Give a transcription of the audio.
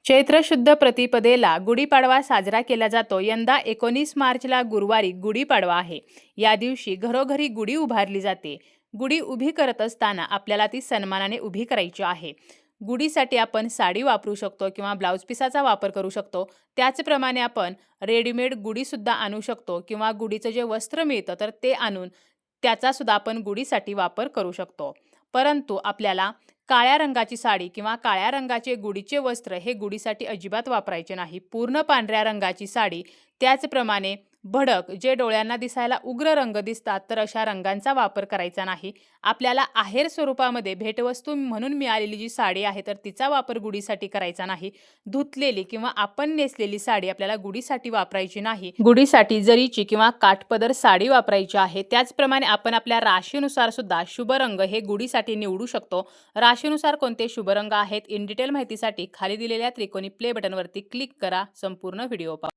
चैत्र शुद्ध प्रतिपदेला गुढीपाडवा साजरा केला जातो। यंदा 19 मार्चला गुरुवारी गुढीपाडवा आहे। या दिवशी घरोघरी गुढी उभारली जाते। गुढी उभी करत असताना आपल्याला ती सन्मानाने उभी करायची आहे। गुढीसाठी आपण साडी वापरू शकतो किंवा ब्लाउज पिसाचा वापर करू शकतो। त्याचप्रमाणे आपण रेडीमेड गुढी सुद्धा आणू शकतो किंवा गुढीचं जे वस्त्र मिळतं तर ते आणून त्याचा सुद्धा आपण गुढीसाठी वापर करू शकतो। परंतु आपल्याला काळ्या रंगाची साडी किंवा काळ्या रंगाचे गुढीचे वस्त्र हे गुढीसाठी अजिबात वापरायचे नाही। पूर्ण पांढऱ्या रंगाची साडी, त्याचप्रमाणे भडक जे डोळ्यांना दिसायला उग्र रंग दिसतात तर अशा रंगांचा वापर करायचा नाही। आपल्याला आहेर स्वरूपामध्ये भेटवस्तू म्हणून मिळालेली जी साडी आहे तर तिचा वापर गुढीसाठी करायचा नाही। धुतलेली किंवा आपण नेसलेली साडी आपल्याला गुढीसाठी वापरायची नाही। गुढीसाठी जरीची किंवा काठपदर साडी वापरायची आहे। त्याचप्रमाणे आपण आपल्या राशीनुसार सुद्धा शुभ रंग हे गुढीसाठी निवडू शकतो। राशीनुसार कोणते शुभ रंग आहेत इन डिटेल माहितीसाठी खाली दिलेल्या त्रिकोणी प्ले बटनवरती क्लिक करा। संपूर्ण व्हिडिओ पहा।